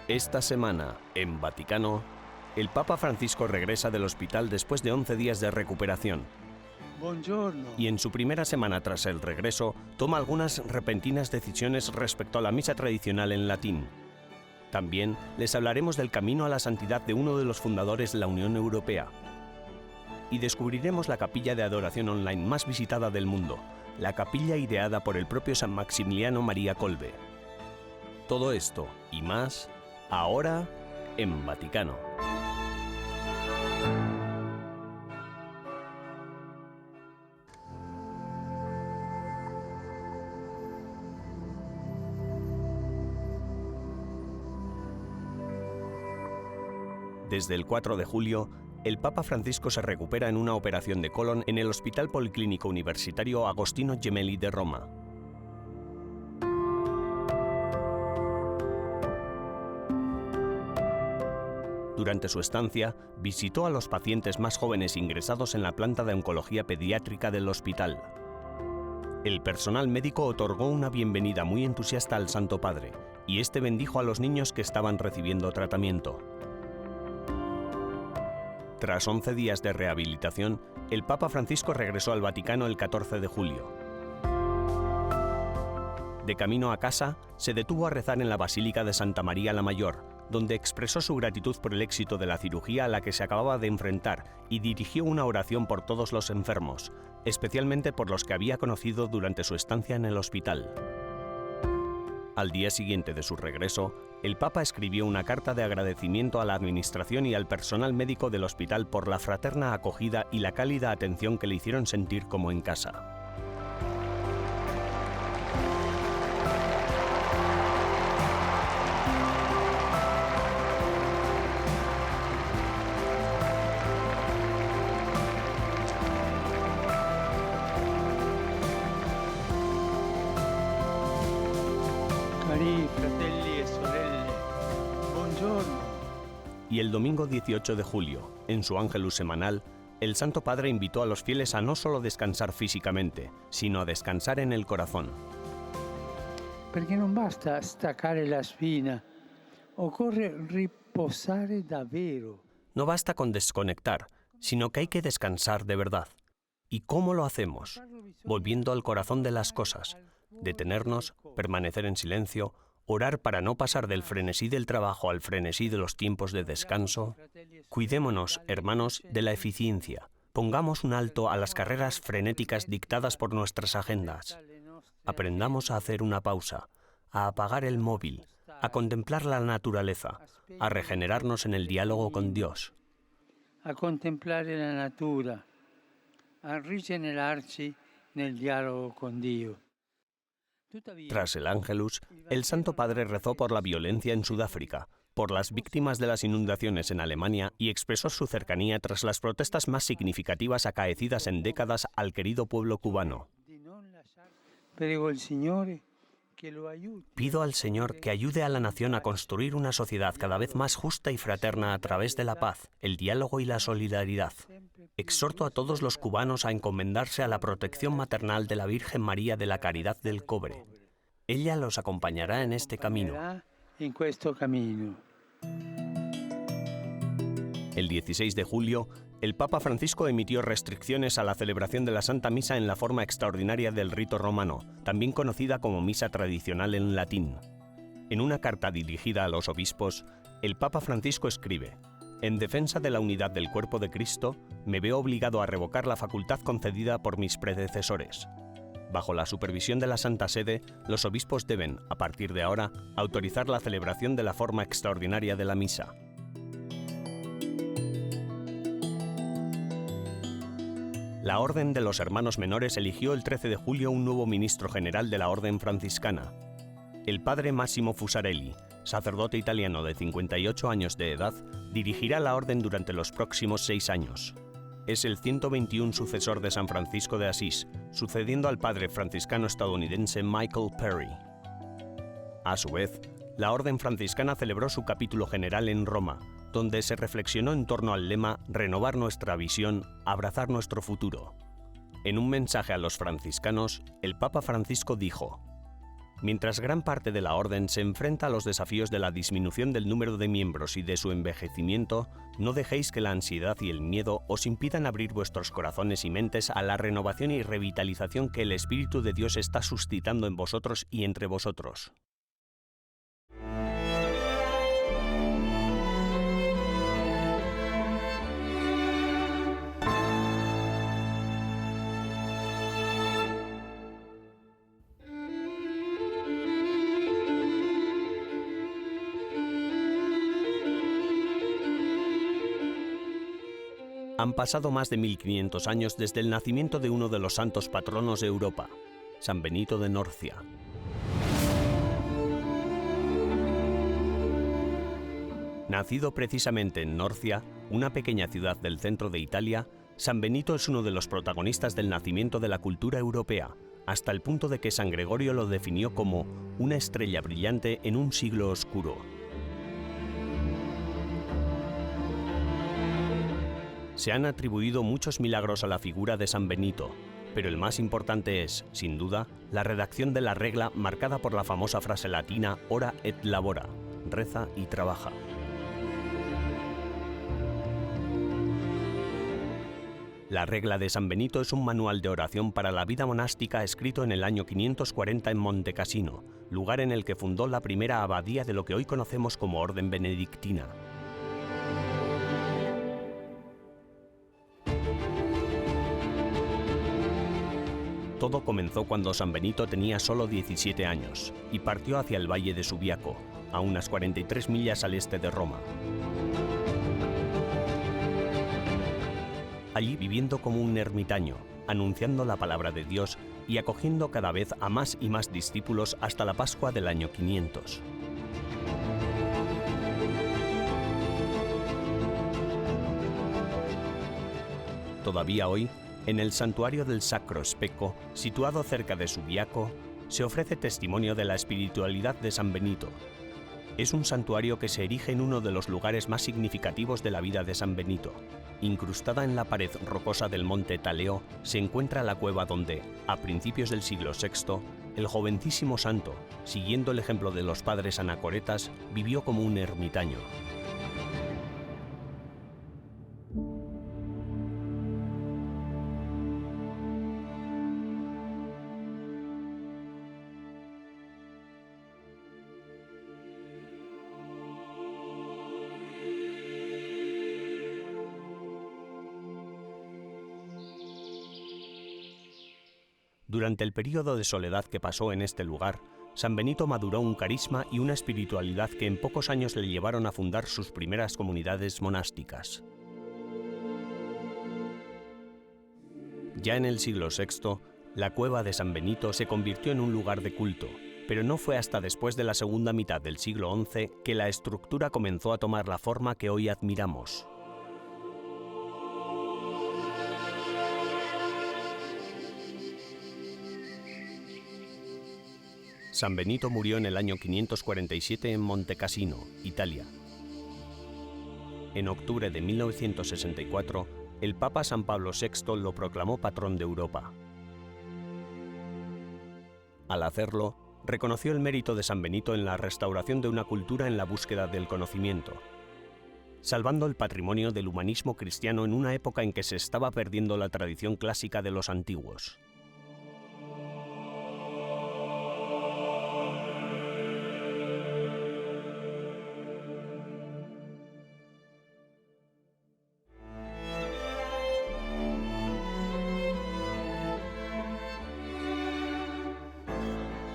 Esta semana, en Vaticano, el Papa Francisco regresa del hospital después de 11 días de recuperación. Buongiorno. Y en su primera semana tras el regreso, toma algunas repentinas decisiones respecto a la misa tradicional en latín. También les hablaremos del camino a la santidad de uno de los fundadores de la Unión Europea. Y descubriremos la capilla de adoración online más visitada del mundo, la capilla ideada por el propio San Maximiliano María Kolbe. Todo esto y más, ahora en Vaticano. Desde el 4 de julio, el Papa Francisco se recupera en una operación de colon en el Hospital Policlínico Universitario Agostino Gemelli de Roma. Durante su estancia, visitó a los pacientes más jóvenes ingresados en la planta de oncología pediátrica del hospital. El personal médico otorgó una bienvenida muy entusiasta al Santo Padre, y este bendijo a los niños que estaban recibiendo tratamiento. Tras 11 días de rehabilitación, el Papa Francisco regresó al Vaticano el 14 de julio. De camino a casa, se detuvo a rezar en la Basílica de Santa María la Mayor, donde expresó su gratitud por el éxito de la cirugía a la que se acababa de enfrentar y dirigió una oración por todos los enfermos, especialmente por los que había conocido durante su estancia en el hospital. Al día siguiente de su regreso, el Papa escribió una carta de agradecimiento a la administración y al personal médico del hospital por la fraterna acogida y la cálida atención que le hicieron sentir como en casa. Cari fratelli e sorelle, buongiorno. Y el domingo 18 de julio, en su Ángelus semanal, el Santo Padre invitó a los fieles a no solo descansar físicamente, sino a descansar en el corazón. Perché non basta staccare la spina, occorre riposare davvero. No basta con desconectar, sino que hay que descansar de verdad. ¿Y cómo lo hacemos? Volviendo al corazón de las cosas, detenernos, permanecer en silencio, orar para no pasar del frenesí del trabajo al frenesí de los tiempos de descanso. Cuidémonos, hermanos, de la eficiencia. Pongamos un alto a las carreras frenéticas dictadas por nuestras agendas. Aprendamos a hacer una pausa, a apagar el móvil, a contemplar la naturaleza, a regenerarnos en el diálogo con Dios. A contemplare la natura, a rigenerarci nel dialogo con Dio. Tras el Ángelus, el Santo Padre rezó por la violencia en Sudáfrica, por las víctimas de las inundaciones en Alemania y expresó su cercanía tras las protestas más significativas acaecidas en décadas al querido pueblo cubano. Pido al Señor que ayude a la nación a construir una sociedad cada vez más justa y fraterna a través de la paz, el diálogo y la solidaridad. Exhorto a todos los cubanos a encomendarse a la protección maternal de la Virgen María de la Caridad del Cobre. Ella los acompañará en este camino. El 16 de julio, el Papa Francisco emitió restricciones a la celebración de la Santa Misa en la forma extraordinaria del rito romano, también conocida como misa tradicional en latín. En una carta dirigida a los obispos, el Papa Francisco escribe: «En defensa de la unidad del cuerpo de Cristo, me veo obligado a revocar la facultad concedida por mis predecesores. Bajo la supervisión de la Santa Sede, los obispos deben, a partir de ahora, autorizar la celebración de la forma extraordinaria de la misa». La Orden de los Hermanos Menores eligió el 13 de julio un nuevo ministro general de la Orden franciscana. El padre Massimo Fusarelli, sacerdote italiano de 58 años de edad, dirigirá la orden durante los próximos 6 años. Es el 121 sucesor de San Francisco de Asís, sucediendo al padre franciscano estadounidense Michael Perry. A su vez, la Orden franciscana celebró su capítulo general en Roma, donde se reflexionó en torno al lema «Renovar nuestra visión, abrazar nuestro futuro». En un mensaje a los franciscanos, el Papa Francisco dijo: Mientras gran parte de la orden se enfrenta a los desafíos de la disminución del número de miembros y de su envejecimiento, no dejéis que la ansiedad y el miedo os impidan abrir vuestros corazones y mentes a la renovación y revitalización que el Espíritu de Dios está suscitando en vosotros y entre vosotros. Han pasado más de 1500 años desde el nacimiento de uno de los santos patronos de Europa, San Benito de Norcia. Nacido precisamente en Norcia, una pequeña ciudad del centro de Italia, San Benito es uno de los protagonistas del nacimiento de la cultura europea, hasta el punto de que San Gregorio lo definió como una estrella brillante en un siglo oscuro. Se han atribuido muchos milagros a la figura de San Benito, pero el más importante es, sin duda, la redacción de la regla marcada por la famosa frase latina ora et labora, reza y trabaja. La regla de San Benito es un manual de oración para la vida monástica escrito en el año 540 en Monte Cassino, lugar en el que fundó la primera abadía de lo que hoy conocemos como Orden Benedictina. Todo comenzó cuando San Benito tenía solo 17 años y partió hacia el valle de Subiaco, a unas 43 millas al este de Roma. Allí viviendo como un ermitaño, anunciando la palabra de Dios y acogiendo cada vez a más y más discípulos hasta la Pascua del año 500. Todavía hoy, en el santuario del Sacro Specco, situado cerca de Subiaco, se ofrece testimonio de la espiritualidad de San Benito. Es un santuario que se erige en uno de los lugares más significativos de la vida de San Benito. Incrustada en la pared rocosa del monte Taleo, se encuentra la cueva donde, a principios del siglo VI, el jovencísimo santo, siguiendo el ejemplo de los padres anacoretas, vivió como un ermitaño. Durante el período de soledad que pasó en este lugar, San Benito maduró un carisma y una espiritualidad que en pocos años le llevaron a fundar sus primeras comunidades monásticas. Ya en el siglo VI, la cueva de San Benito se convirtió en un lugar de culto, pero no fue hasta después de la segunda mitad del siglo XI que la estructura comenzó a tomar la forma que hoy admiramos. San Benito murió en el año 547 en Monte Cassino, Italia. En octubre de 1964, el Papa San Pablo VI lo proclamó patrón de Europa. Al hacerlo, reconoció el mérito de San Benito en la restauración de una cultura en la búsqueda del conocimiento, salvando el patrimonio del humanismo cristiano en una época en que se estaba perdiendo la tradición clásica de los antiguos.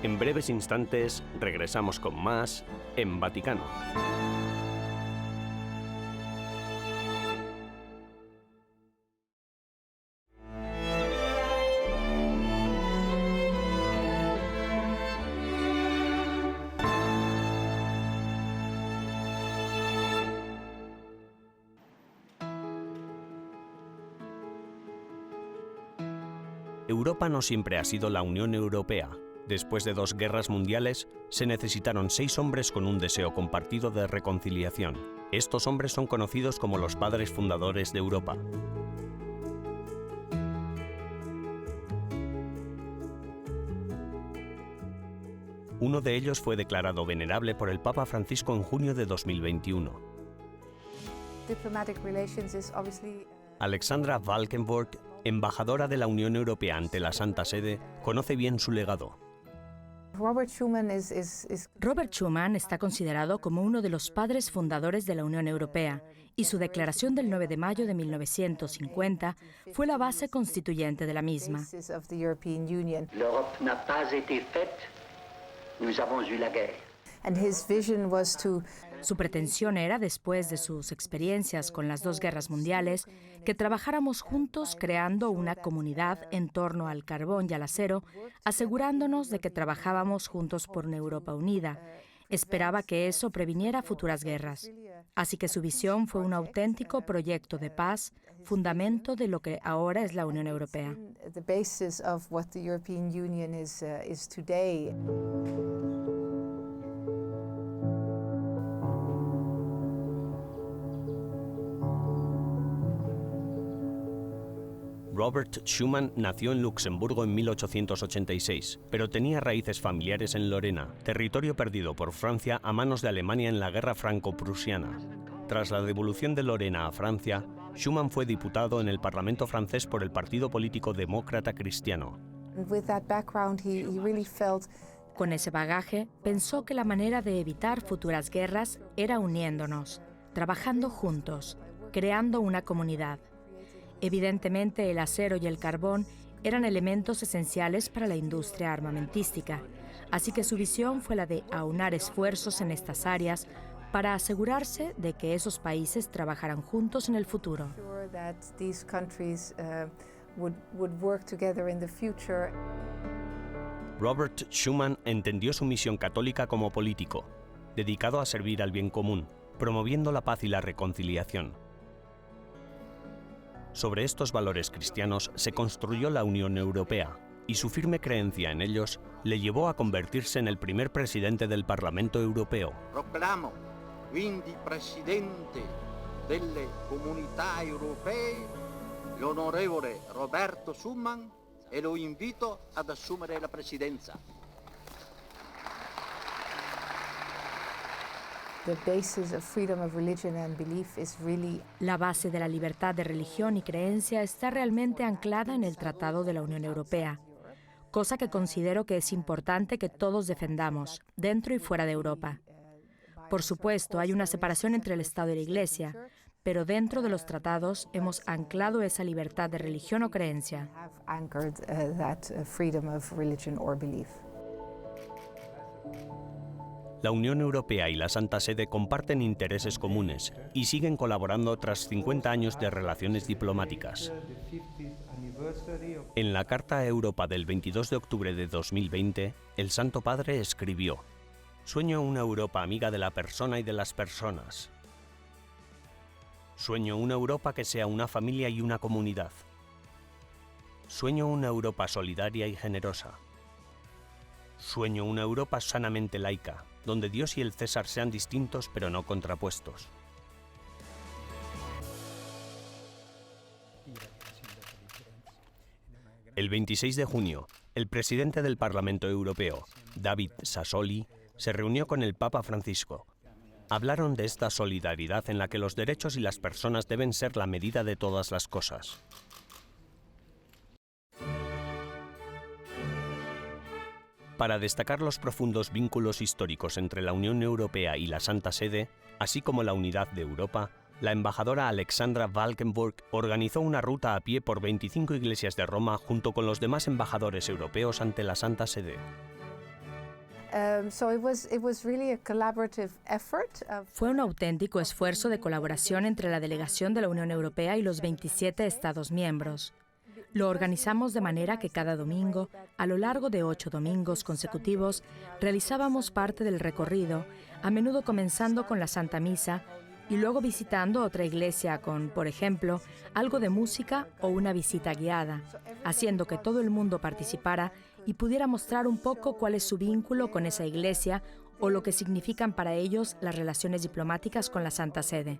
En breves instantes regresamos con más en Vaticano. Europa no siempre ha sido la Unión Europea. Después de 2 guerras mundiales, se necesitaron 6 hombres con un deseo compartido de reconciliación. Estos hombres son conocidos como los padres fundadores de Europa. Uno de ellos fue declarado venerable por el Papa Francisco en junio de 2021. Alexandra Valkenburg, embajadora de la Unión Europea ante la Santa Sede, conoce bien su legado. Robert Schuman está considerado como uno de los padres fundadores de la Unión Europea y su declaración del 9 de mayo de 1950 fue la base constituyente de la misma. L'Europe n'a pas été faite, nous avons eu la guerre. Su pretensión era, después de sus experiencias con las dos guerras mundiales, que trabajáramos juntos creando una comunidad en torno al carbón y al acero, asegurándonos de que trabajábamos juntos por una Europa unida. Esperaba que eso previniera futuras guerras. Así que su visión fue un auténtico proyecto de paz, fundamento de lo que ahora es la Unión Europea. Robert Schuman nació en Luxemburgo en 1886, pero tenía raíces familiares en Lorena, territorio perdido por Francia a manos de Alemania en la Guerra Franco-Prusiana. Tras la devolución de Lorena a Francia, Schuman fue diputado en el Parlamento francés por el partido político demócrata cristiano. Con ese bagaje, pensó que la manera de evitar futuras guerras era uniéndonos, trabajando juntos, creando una comunidad. Evidentemente, el acero y el carbón eran elementos esenciales para la industria armamentística, así que su visión fue la de aunar esfuerzos en estas áreas para asegurarse de que esos países trabajaran juntos en el futuro. Robert Schuman entendió su misión católica como político, dedicado a servir al bien común, promoviendo la paz y la reconciliación. Sobre estos valores cristianos se construyó la Unión Europea, y su firme creencia en ellos le llevó a convertirse en el primer presidente del Parlamento Europeo. Proclamo quindi presidente delle comunità europee l'onorevole Roberto Schuman e lo invito ad assumere la presidenza. La base de la libertad de religión y creencia está realmente anclada en el Tratado de la Unión Europea, cosa que considero que es importante que todos defendamos, dentro y fuera de Europa. Por supuesto, hay una separación entre el Estado y la Iglesia, pero dentro de los tratados hemos anclado esa libertad de religión o creencia. La Unión Europea y la Santa Sede comparten intereses comunes y siguen colaborando tras 50 años de relaciones diplomáticas. En la Carta a Europa del 22 de octubre de 2020, el Santo Padre escribió: «Sueño una Europa amiga de la persona y de las personas. Sueño una Europa que sea una familia y una comunidad. Sueño una Europa solidaria y generosa. Sueño una Europa sanamente laica, donde Dios y el César sean distintos pero no contrapuestos». El 26 de junio, el presidente del Parlamento Europeo, David Sassoli, se reunió con el Papa Francisco. Hablaron de esta solidaridad en la que los derechos y las personas deben ser la medida de todas las cosas. Para destacar los profundos vínculos históricos entre la Unión Europea y la Santa Sede, así como la unidad de Europa, la embajadora Alexandra Valkenburg organizó una ruta a pie por 25 iglesias de Roma junto con los demás embajadores europeos ante la Santa Sede. Fue un auténtico esfuerzo de colaboración entre la delegación de la Unión Europea y los 27 Estados miembros. Lo organizamos de manera que cada domingo, a lo largo de 8 domingos consecutivos, realizábamos parte del recorrido, a menudo comenzando con la Santa Misa y luego visitando otra iglesia con, por ejemplo, algo de música o una visita guiada, haciendo que todo el mundo participara y pudiera mostrar un poco cuál es su vínculo con esa iglesia o lo que significan para ellos las relaciones diplomáticas con la Santa Sede.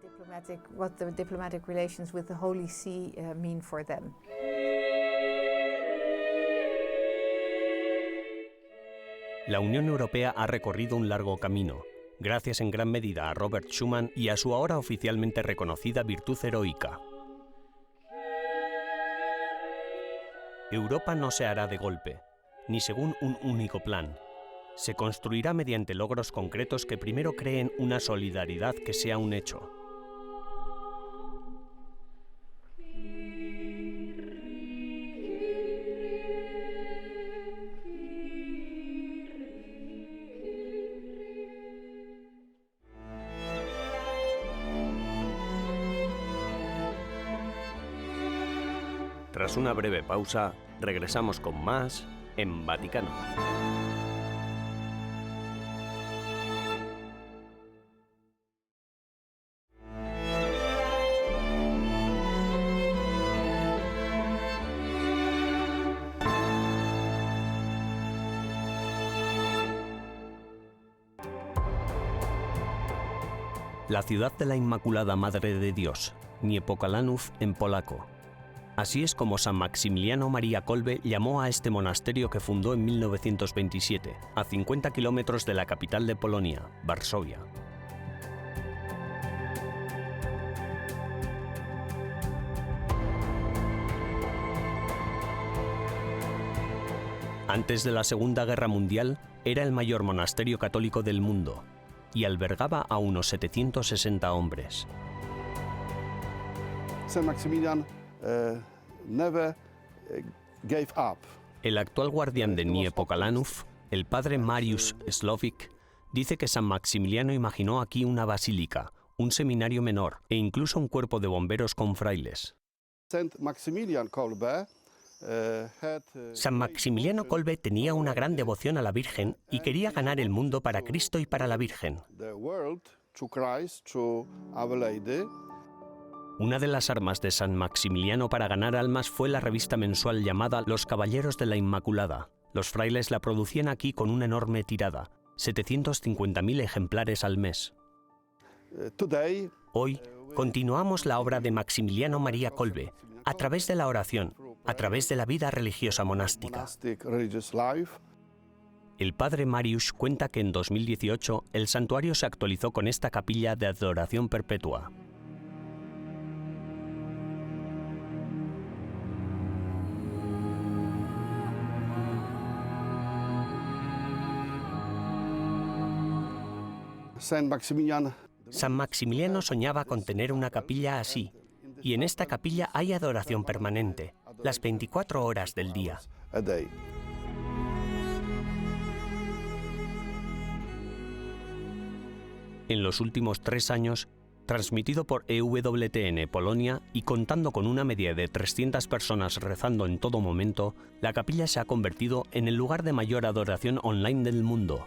La Unión Europea ha recorrido un largo camino, gracias en gran medida a Robert Schuman y a su ahora oficialmente reconocida virtud heroica. Europa no se hará de golpe, ni según un único plan. Se construirá mediante logros concretos que primero creen una solidaridad que sea un hecho. Tras una breve pausa, regresamos con más en Vaticano. La ciudad de la Inmaculada Madre de Dios, Niepokalanów en polaco. Así es como San Maximiliano María Kolbe llamó a este monasterio que fundó en 1927, a 50 kilómetros de la capital de Polonia, Varsovia. Antes de la Segunda Guerra Mundial, era el mayor monasterio católico del mundo y albergaba a unos 760 hombres. San Maximilian never gave up. El actual guardián de Niepokalanów, el padre Mariusz Slowik, dice que San Maximiliano imaginó aquí una basílica, un seminario menor e incluso un cuerpo de bomberos con frailes. San Maximiliano Kolbe tenía una gran devoción a la Virgen y quería ganar el mundo para Cristo y para la Virgen. Una de las armas de San Maximiliano para ganar almas fue la revista mensual llamada Los Caballeros de la Inmaculada. Los frailes la producían aquí con una enorme tirada, 750.000 ejemplares al mes. Hoy continuamos la obra de Maximiliano María Kolbe a través de la oración, a través de la vida religiosa monástica. El padre Mariusz cuenta que en 2018 el santuario se actualizó con esta capilla de adoración perpetua. San Maximiliano soñaba con tener una capilla así, y en esta capilla hay adoración permanente, las 24 horas del día. En los últimos 3 años, transmitido por EWTN Polonia y contando con una media de 300 personas rezando en todo momento, la capilla se ha convertido en el lugar de mayor adoración online del mundo.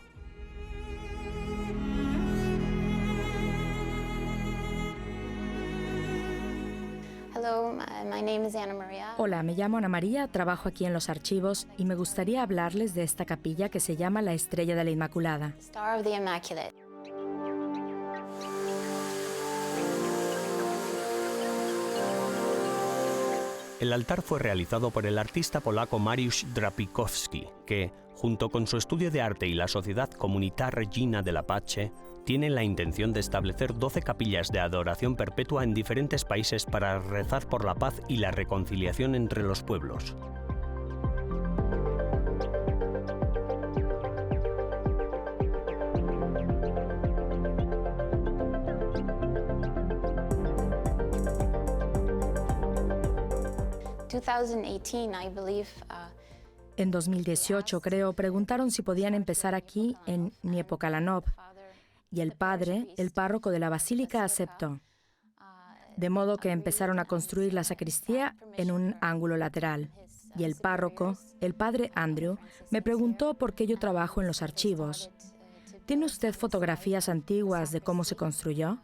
Hola, me llamo Ana María, trabajo aquí en los archivos y me gustaría hablarles de esta capilla que se llama la Estrella de la Inmaculada. El altar fue realizado por el artista polaco Mariusz Drapikowski, que, junto con su estudio de arte y la Sociedad Comunità Regina della Pace, tiene la intención de establecer 12 capillas de adoración perpetua en diferentes países para rezar por la paz y la reconciliación entre los pueblos. En 2018, creo, preguntaron si podían empezar aquí en Niepokalanów, y el padre, el párroco de la basílica, aceptó. De modo que empezaron a construir la sacristía en un ángulo lateral. Y el párroco, el padre Andrew, me preguntó por qué yo trabajo en los archivos. ¿Tiene usted fotografías antiguas de cómo se construyó?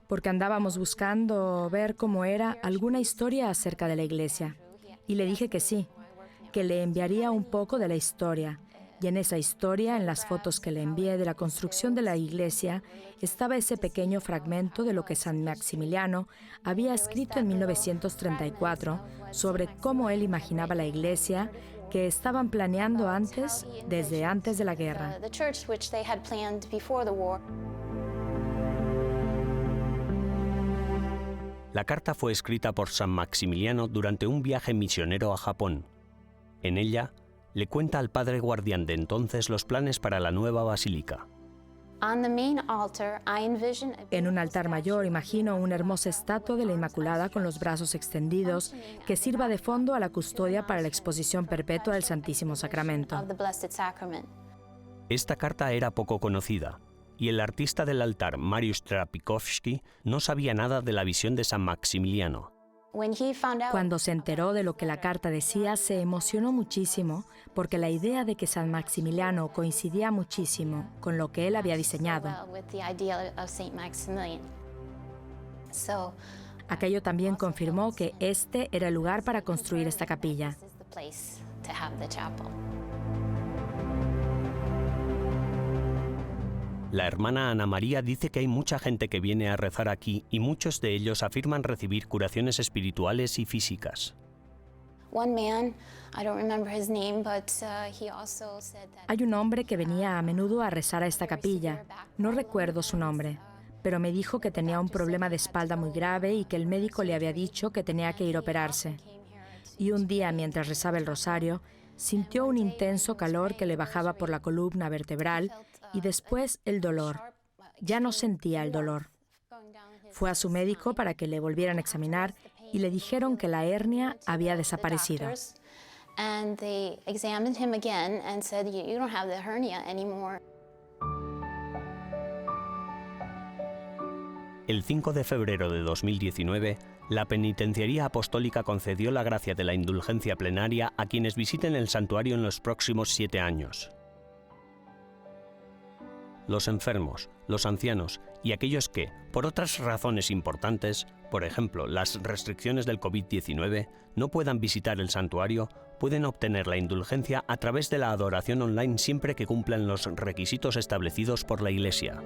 Porque andábamos buscando ver cómo era alguna historia acerca de la iglesia. Y le dije que sí, que le enviaría un poco de la historia. Y en esa historia, en las fotos que le envié de la construcción de la iglesia, estaba ese pequeño fragmento de lo que San Maximiliano había escrito en 1934 sobre cómo él imaginaba la iglesia que estaban planeando desde antes de la guerra. La carta fue escrita por San Maximiliano durante un viaje misionero a Japón. En ella, le cuenta al padre guardián de entonces los planes para la nueva basílica. En un altar mayor imagino una hermosa estatua de la Inmaculada con los brazos extendidos que sirva de fondo a la custodia para la exposición perpetua del Santísimo Sacramento. Esta carta era poco conocida, y el artista del altar, Mariusz Trapikovsky, no sabía nada de la visión de San Maximiliano. Cuando se enteró de lo que la carta decía, se emocionó muchísimo porque la idea de que San Maximiliano coincidía muchísimo con lo que él había diseñado. Aquello también confirmó que este era el lugar para construir esta capilla. La hermana Ana María dice que hay mucha gente que viene a rezar aquí y muchos de ellos afirman recibir curaciones espirituales y físicas. Hay un hombre que venía a menudo a rezar a esta capilla. No recuerdo su nombre, pero me dijo que tenía un problema de espalda muy grave y que el médico le había dicho que tenía que ir a operarse. Y un día, mientras rezaba el rosario, sintió un intenso calor que le bajaba por la columna vertebral y después el dolor. Ya no sentía el dolor. Fue a su médico para que le volvieran a examinar y le dijeron que la hernia había desaparecido. El 5 de febrero de 2019, la Penitenciaría Apostólica concedió la gracia de la indulgencia plenaria a quienes visiten el santuario en los próximos 7 años. Los enfermos, los ancianos y aquellos que, por otras razones importantes, por ejemplo, las restricciones del COVID-19, no puedan visitar el santuario, pueden obtener la indulgencia a través de la adoración online siempre que cumplan los requisitos establecidos por la Iglesia.